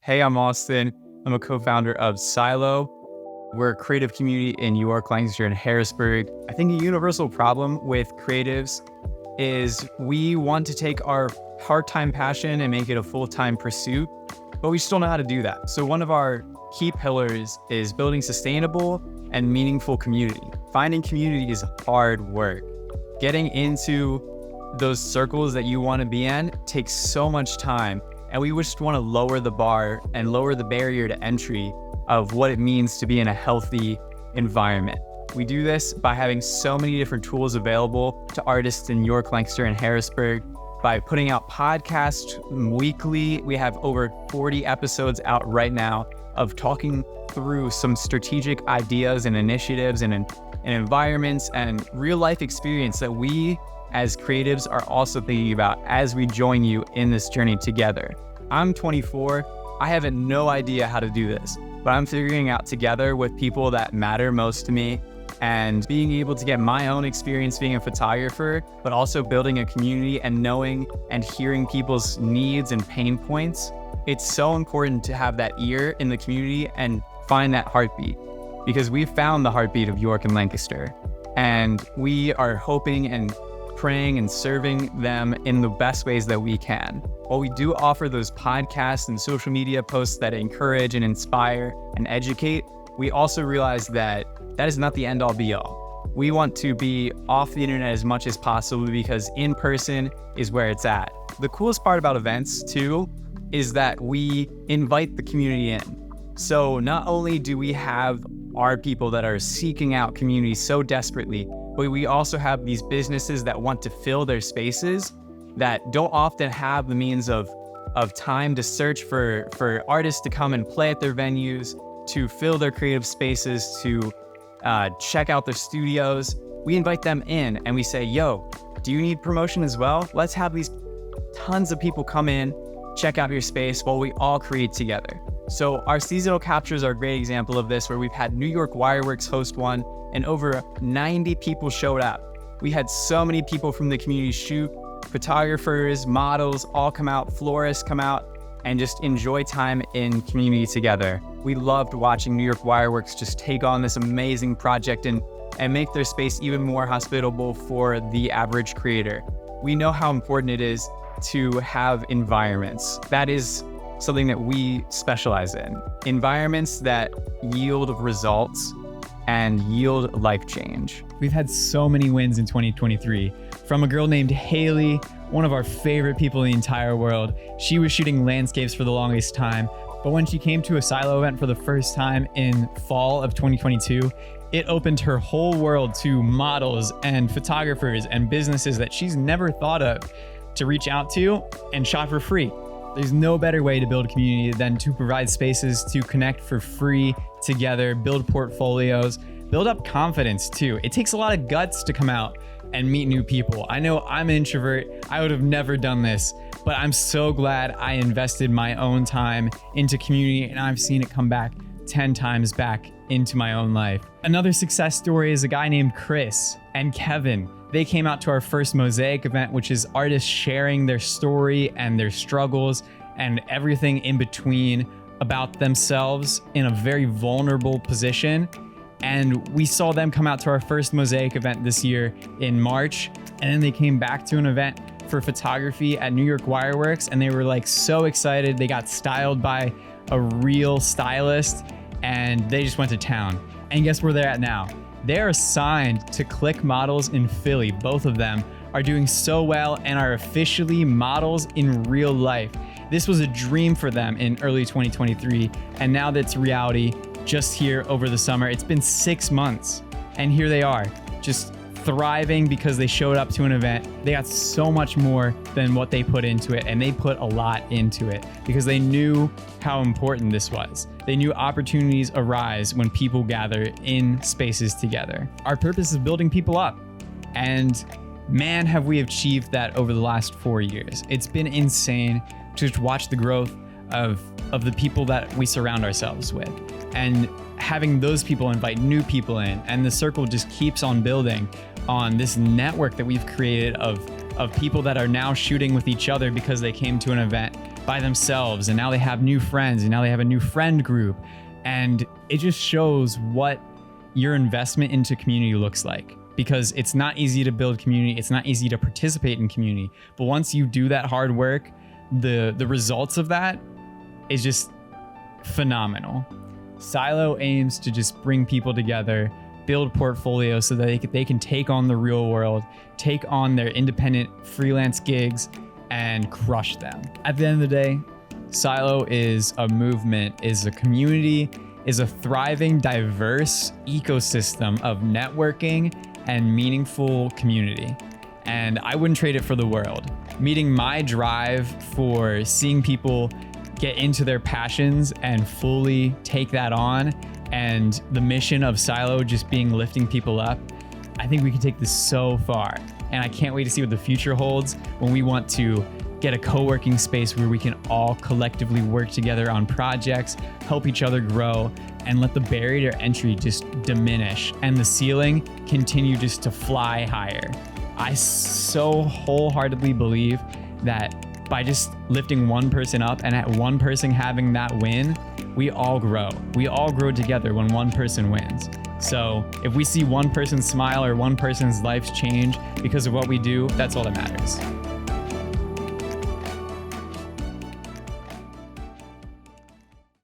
Hey, I'm Austin. I'm a co-founder of Silo. We're a creative community in York, Lancaster, and Harrisburg. I think a universal problem with creatives is we want to take our part-time passion and make it a full-time pursuit, but we just don't know how to do that. So one of our key pillars is building sustainable and meaningful community. Finding community is hard work. Getting into those circles that you want to be in takes so much time. And we just want to lower the bar and lower the barrier to entry of what it means to be in a healthy environment. We do this by having so many different tools available to artists in York, Lancaster, and Harrisburg, by putting out podcasts weekly. We have over 40 episodes out right now of talking through some strategic ideas and initiatives and environments and real life experience that we as creatives are also thinking about as we join you in this journey together. I'm 24. I have no idea how to do this, but I'm figuring out together with people that matter most to me and being able to get my own experience being a photographer, but also building a community and knowing and hearing people's needs and pain points. It's so important to have that ear in the community and find that heartbeat, because we've found the heartbeat of York and Lancaster, and we are hoping and praying and serving them in the best ways that we can. While we do offer those podcasts and social media posts that encourage and inspire and educate, we also realize that that is not the end all be all. We want to be off the internet as much as possible because in person is where it's at. The coolest part about events too is that we invite the community in. So not only do we have our people that are seeking out community so desperately, but we also have these businesses that want to fill their spaces that don't often have the means of time to search for artists to come and play at their venues, to fill their creative spaces, to check out their studios. We invite them in and we say, yo, do you need promotion as well? Let's have these tons of people come in, check out your space while we all create together. So our seasonal captures are a great example of this, where we've had New York Wireworks host one and over 90 people showed up. We had so many people from the community shoot, photographers, models, all come out, florists come out, and just enjoy time in community together. We loved watching New York Wireworks just take on this amazing project and make their space even more hospitable for the average creator. We know how important it is to have environments. That is something that we specialize in. Environments that yield results and yield life change. We've had so many wins in 2023 from a girl named Haley, one of our favorite people in the entire world. She was shooting landscapes for the longest time, but when she came to a Silo event for the first time in fall of 2022, it opened her whole world to models and photographers and businesses that she's never thought of to reach out to and shot for free. There's no better way to build a community than to provide spaces to connect for free together, build portfolios, build up confidence too. It takes a lot of guts to come out and meet new people. I know I'm an introvert. I would have never done this, but I'm so glad I invested my own time into community and I've seen it come back 10 times back into my own life. Another success story is a guy named Chris and Kevin. They came out to our first Mosaic event, which is artists sharing their story and their struggles and everything in between about themselves in a very vulnerable position. And we saw them come out to our first Mosaic event this year in March. And then they came back to an event for photography at New York Wireworks. And they were like so excited. They got styled by a real stylist and they just went to town. And guess where they're at now? They're assigned to Click Models in Philly. Both of them are doing so well and are officially models in real life. This was a dream for them in early 2023, and now that's reality just here over the summer. It's been 6 months, and here they are, just thriving because they showed up to an event. They got so much more than what they put into it, and they put a lot into it because they knew how important this was. They knew opportunities arise when people gather in spaces together. Our purpose is building people up, and man, have we achieved that over the last 4 years. It's been insane to just watch the growth of the people that we surround ourselves with, and having those people invite new people in, and the circle just keeps on building on this network that we've created of people that are now shooting with each other because they came to an event by themselves, and now they have new friends, and now they have a new friend group. And it just shows what your investment into community looks like, because it's not easy to build community. It's not easy to participate in community. But once you do that hard work, the results of that is just phenomenal. Silo aims to just bring people together, build portfolios so that they can take on the real world, take on their independent freelance gigs, and crush them. At the end of the day, Silo is a movement, is a community, is a thriving, diverse ecosystem of networking and meaningful community. And I wouldn't trade it for the world. Meeting my drive for seeing people get into their passions and fully take that on, and the mission of Silo just being lifting people up, I think we can take this so far. And I can't wait to see what the future holds when we want to get a co-working space where we can all collectively work together on projects, help each other grow, and let the barrier to entry just diminish and the ceiling continue just to fly higher. I so wholeheartedly believe that by just lifting one person up and at one person having that win, we all grow. We all grow together when one person wins. So if we see one person smile or one person's life change because of what we do, that's all that matters.